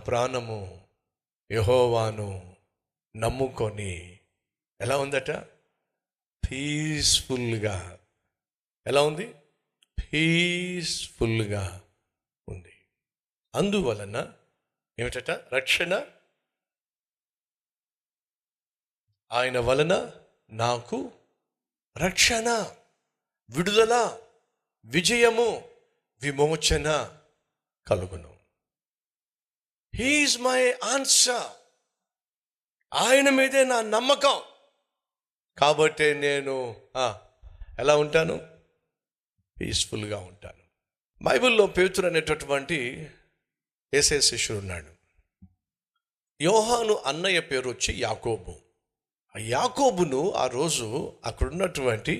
ప్రాణము యెహోవాను నమ్ముకొని ఎలా ఉందట? పీస్ఫుల్గా. ఎలా ఉంది? పీస్ఫుల్గా ఉంది. అందువలన ఏమిటట? రక్షణ ఆయన వలన నాకు రక్షణ, విడుదల, విజయము, విమోచన కలుగును. He is my answer. ఆయన మీదే నా నమ్మకం. కాబట్టి నేను ఎలా ఉంటాను? పీస్ఫుల్గా ఉంటాను. బైబిల్లో పేతురు అనేటటువంటి యేసయ్య శిష్యుడు ఉన్నాడు. యోహాను అన్నయ్య పేరు వచ్చి యాకోబు. ఆ యాకోబును ఆ రోజు అక్కడున్నటువంటి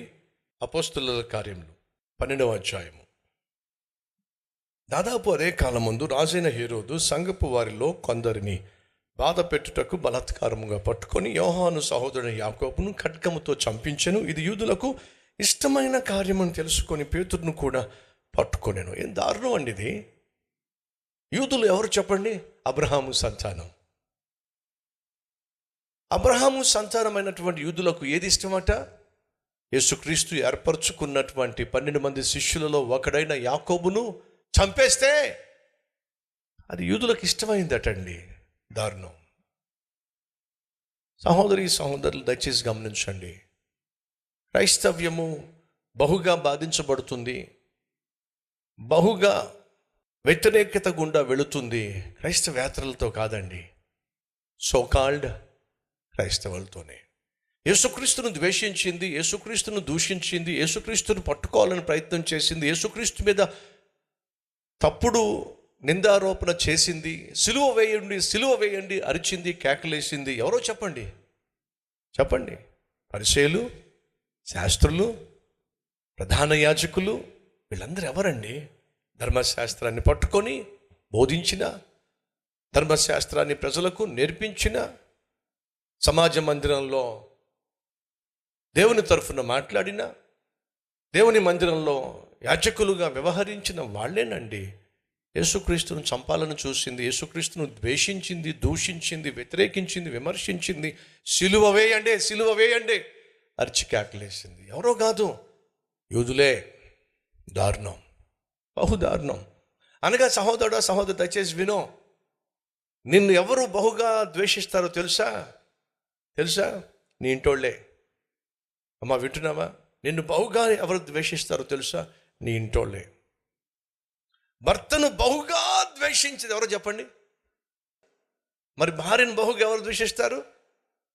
అపోస్తలుల కార్యములు 12వ అధ్యాయము, దాదాపు అదే కాలం ముందు రాజైన హేరోదు సంఘపు వారిలో కొందరిని బాధ పెట్టుటకు బలాత్కారముగా పట్టుకొని యోహాను సహోదరుని యాకోబును ఖడ్గముతో చంపించెను. ఇది యూదులకు ఇష్టమైన కార్యమని తెలుసుకొని పేతురును కూడా పట్టుకొనెను. ఏం దారుణం అండి ఇది! యూదులు ఎవరు చెప్పండి? అబ్రహాము సంతానం. అబ్రహాము సంతానమైనటువంటి యూదులకు ఏది ఇష్టమట? యేసుక్రీస్తు ఏర్పరచుకున్నటువంటి 12 మంది శిష్యులలో ఒకడైన యాకోబును చంపేస్తే అది యూదులకు ఇష్టమైందటండి. దారుణం. సహోదరులు దయచేసి గమనించండి. క్రైస్తవ్యము బహుగా బాధించబడుతుంది, బహుగా వ్యతిరేకత గుండా వెళుతుంది. క్రైస్తవేతరులతో కాదండి, సోకాల్డ్ క్రైస్తవులతోనే. యేసుక్రీస్తును ద్వేషించింది, యేసుక్రీస్తును దూషించింది, యేసుక్రీస్తును పట్టుకోవాలని ప్రయత్నం చేసింది, యేసుక్రీస్తు మీద తప్పుడు నిందారోపణ చేసింది, సిలువ వేయండి అరిచింది, కేకలేసింది. ఎవరో చెప్పండి? పరిసయ్యులు, శాస్త్రులు, ప్రధాన యాజకులు, వీళ్ళందరూ ఎవరండి? ధర్మశాస్త్రాన్ని పట్టుకొని బోధించిన, ధర్మశాస్త్రాన్ని ప్రజలకు నేర్పించిన, సమాజ మందిరంలో దేవుని తరఫున మాట్లాడిన, దేవుని మందిరంలో యాజకులుగా వ్యవహరించిన వాళ్ళేనండి యేసుక్రీస్తును చంపాలని చూసింది, యేసుక్రీస్తును ద్వేషించింది, దూషించింది, వ్యతిరేకించింది, విమర్శించింది, సిలువ వేయండి అరిచి కేకలేసింది. ఎవరో కాదు, యూదులే. దారుణం, బహుదారుణం. అనగా సహోదరు దయచేసి వినో, నిన్ను ఎవరు బహుగా ద్వేషిస్తారో తెలుసా? నీ ఇంటోళ్ళే. అమ్మా వింటున్నావా? నిన్ను బహుగా ఎవరు ద్వేషిస్తారో తెలుసా? నీ ఇంటోళ్ళే. భర్తను బహుగా ద్వేషించేది ఎవరో చెప్పండి? మరి భార్యను బహుగా ఎవరు ద్వేషిస్తారు?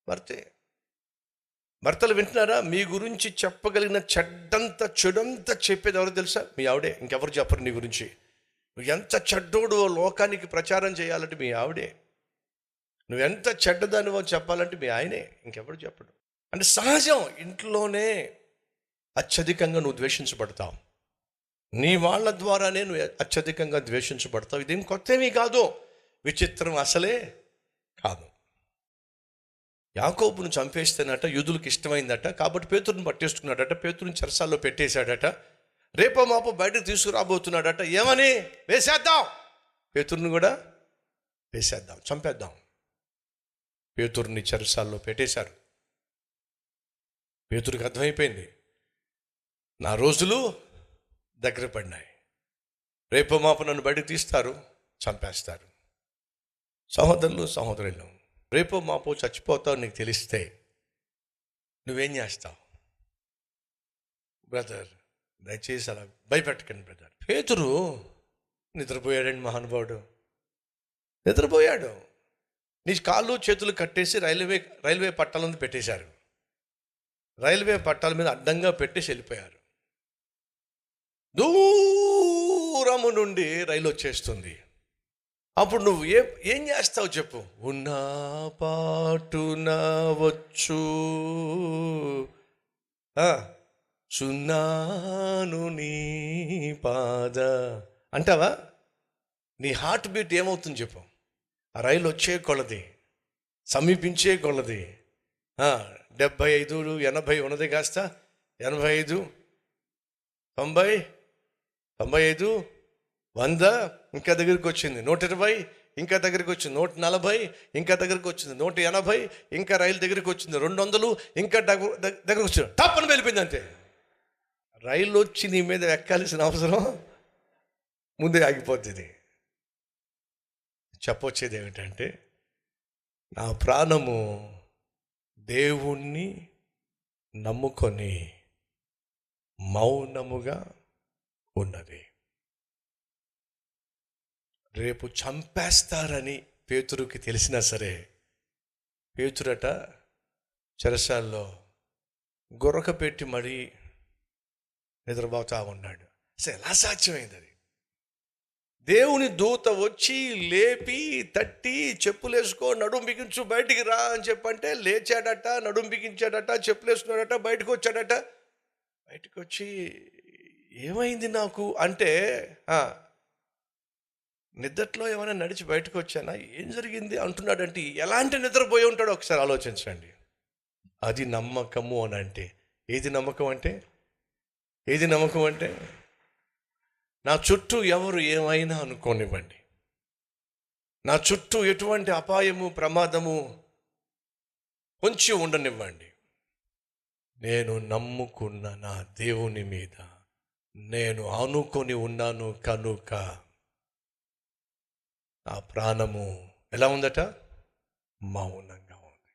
భర్తే. భర్తలు వింటున్నారా? మీ గురించి చెప్పగలిగిన చెడంతా చెప్పేది ఎవరో తెలుసా? మీ ఆవిడే. ఇంకెవరు చెప్పరు నీ గురించి. నువ్వు ఎంత చెడ్డోడు లోకానికి ప్రచారం చేయాలంటే మీ ఆవిడే. నువ్వెంత చెడ్డదానివో చెప్పాలంటే మీ ఆయనే, ఇంకెవరు చెప్పడు. అంటే సహజం. ఇంట్లోనే అత్యధికంగా నువ్వు ద్వేషించబడతావు, నీ వాళ్ళ ద్వారానే నువ్వు అత్యధికంగా ద్వేషించబడతావు. ఇదేం కొత్తమీ కాదు, విచిత్రం అసలే కాదు. యాకోబును చంపేస్తేనట యూదులకు ఇష్టమైందట. కాబట్టి పేతురుని పట్టేసుకున్నాడట, పేతురుని చెరసాల్లో పెట్టేశాడట. రేపో మాపో బయటకు తీసుకురాబోతున్నాడట. ఏమని? వేసేద్దాం, పేతురుని కూడా వేసేద్దాం, చంపేద్దాం. పేతురుని చెరసాల్లో పెట్టేశారు. పేతురుకి అర్థమైపోయింది, నా రోజులు దగ్గర పడినాయి, రేపో మాపో నన్ను బయటకు తీస్తారు, చంపేస్తారు. సహోదరులు, రేపో మాపో చచ్చిపోతావు నీకు తెలిస్తే నువ్వేం చేస్తావు? బ్రదర్ దయచేసి అలా భయపెట్టకండి బ్రదర్. పేతురు నిద్రపోయాడండి, మహానుభావుడు నిద్రపోయాడు. నీ కాళ్ళు చేతులు కట్టేసి రైల్వే పట్టాల మీద పెట్టేశారు. రైల్వే పట్టాల మీద అడ్డంగా పెట్టేసి వెళ్ళిపోయారు. దూరము నుండి రైలు వచ్చేస్తుంది. అప్పుడు నువ్వు ఏం చేస్తావు చెప్పు? ఉన్నా పాటున వచ్చు సున్నాను నీ పాద అంటావా? నీ హార్ట్ బీట్ ఏమవుతుంది చెప్పు? ఆ రైలు వచ్చే కొలది, సమీపించే కొలది 75, 80 ఉన్నది, కాస్త 85, 90, 95, 100 ఇంకా దగ్గరికి వచ్చింది, 120, ఇంకా దగ్గరికి వచ్చింది 140, ఇంకా దగ్గరికి వచ్చింది 180, ఇంకా రైలు దగ్గరికి వచ్చింది 200, ఇంకా దగ్గరకు వచ్చింది తప్పని వెళ్ళిపోయింది అంతే. రైలు వచ్చి నీ మీద ఎక్కాల్సిన అవసరం ముందే ఆగిపోతుంది. చెప్పొచ్చేది ఏమిటంటే, నా ప్రాణము దేవుణ్ణి నమ్ముకొని మౌనముగా ఉన్నది. రేపు చంపేస్తారని పేతురుకి తెలిసినా సరే, పేతురట చెరసాల్లో గొరక పెట్టి మరీ నిద్రపోతా ఉన్నాడు. అసలు ఎలా సాధ్యమైంది అది? దేవుని దూత వచ్చి లేపి తట్టి చెప్పులేసుకో, నడుం బిగించు, బయటికి రా అని చెప్పంటే లేచాడట, నడుం బిగించాడట, చెప్పులేసుకున్నాడట, బయటకు వచ్చాడట. బయటకు వచ్చి ఏమైంది నాకు అంటే, నిద్రలో ఏమైనా నడిచి బయటకు వచ్చానా, ఏం జరిగింది అంటున్నాడంటే ఎలాంటి నిద్రపోయి ఉంటాడో ఒకసారి ఆలోచించండి. అది నమ్మకము అని అంటే ఏది నమ్మకం అంటే? ఏది నమ్మకం అంటే, నా చుట్టూ ఎవరు ఏమైనా అనుకోనివ్వండి, నా చుట్టూ ఎటువంటి అపాయము ప్రమాదము పొంచి ఉండనివ్వండి, నేను నమ్ముకున్న నా దేవుని మీద నేను ఆనుకొని ఉన్నాను కనుక నా ప్రాణము ఎలా ఉందట? మౌనంగా ఉంది.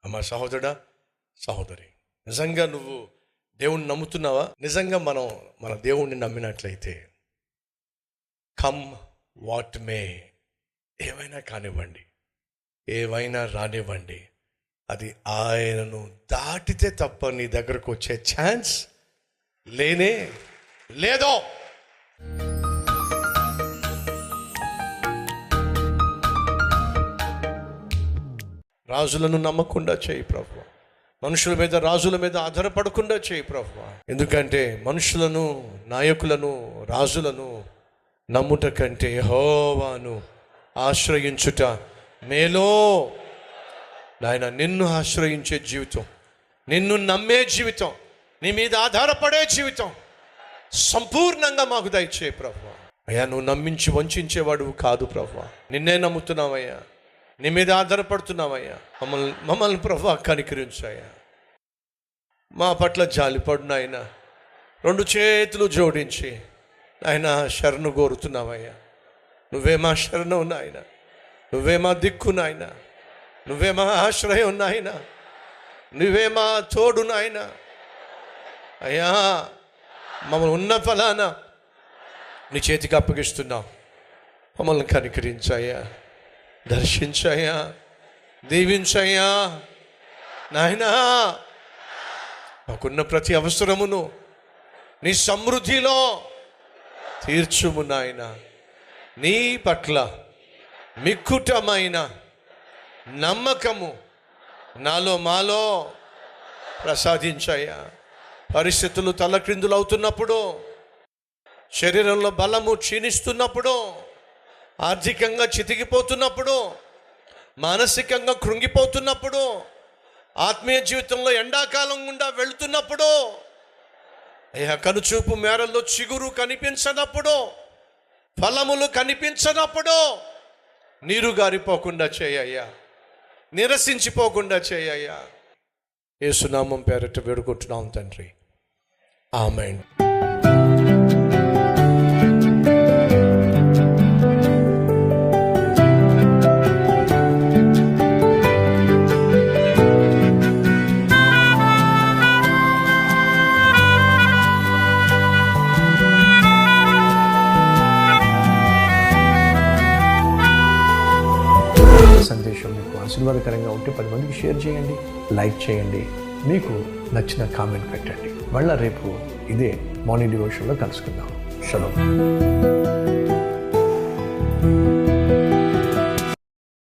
అమ్మ సహోదరుడా, సహోదరి, నిజంగా నువ్వు దేవుణ్ణి నమ్ముతున్నావా? నిజంగా మన దేవుణ్ణి నమ్మినట్లయితే కమ్ వాట్ మే, ఏమైనా కానివ్వండి, ఏవైనా రానివ్వండి, అది ఆయనను దాటితే తప్ప నీ దగ్గరకు వచ్చే ఛాన్స్ లేనే లేదో. రాజులను నమ్మకుండా చేయి ప్రభువా, మనుషుల మీద, రాజుల మీద ఆధారపడకుండా చేయి ప్రభువా. ఎందుకంటే మనుషులను, నాయకులను, రాజులను నమ్ముట కంటే యెహోవాను ఆశ్రయించుట మేలో. నాయన, నిన్ను ఆశ్రయించే జీవితం, నిన్ను నమ్మే జీవితం, నీ మీద ఆధారపడే జీవితం సంపూర్ణంగా మాకు దయచేయి ప్రభువా. అయ్యా, నువ్వు నమ్మించి వంచేవాడు కాదు ప్రభువా, నిన్నే నమ్ముతున్నావయ్యా, నీ మీద ఆధారపడుతున్నామయ్యా. మమ్మల్ని ప్రభువా కనికరించాయా, మా పట్ల జాలిపడు నాయన. 2 చేతులు జోడించి ఆయన శరణు కోరుతున్నామయ్యా. నువ్వే మా శరణు నాయన, నువ్వే మా దిక్కు నాయన, నువ్వే మా ఆశ్రయం నాయన, నువ్వే మా తోడు నాయన. అయ్యా, మమ్మల్ని ఉన్న ఫలానా నీ చేతికి అప్పగిస్తున్నావు. మమ్మల్ని కనికరించాయా, దర్శించాయా, దీవించాయా నాయనా. మాకున్న ప్రతి అవసరమును నీ సమృద్ధిలో తీర్చుము నాయన. నీ పట్ల మిక్కుటమైన నమ్మకము నాలో మాలో ప్రసాదించాయా. పరిస్థితులు తలక్రిందులు అవుతున్నప్పుడు, శరీరంలో బలము క్షీణిస్తున్నప్పుడు, ఆర్థికంగా చితికిపోతున్నప్పుడు, మానసికంగా కృంగిపోతున్నప్పుడు, ఆత్మీయ జీవితంలో ఎండాకాలం గుండా వెళుతున్నప్పుడు, అయ్యా కనుచూపు మేరల్లో చిగురు కనిపించనప్పుడు, ఫలములు కనిపించనప్పుడు నీరు గారిపోకుండా చేయయ్యా, నిరసించిపోకుండా చేయయ్యా. యేసునామం పేరట వేడుకుంటున్నాం తండ్రి, ఆమేన్. సందేశం మీకు ఆశీర్వాదకరంగా ఉంటే 10 మందికి షేర్ చేయండి, లైక్ చేయండి, మీకు నచ్చిన కామెంట్ పెట్టండి. మళ్ళీ రేపు ఇదే మార్నింగ్ డివోషన్లో కలుసుకుందాం. షలోమ్.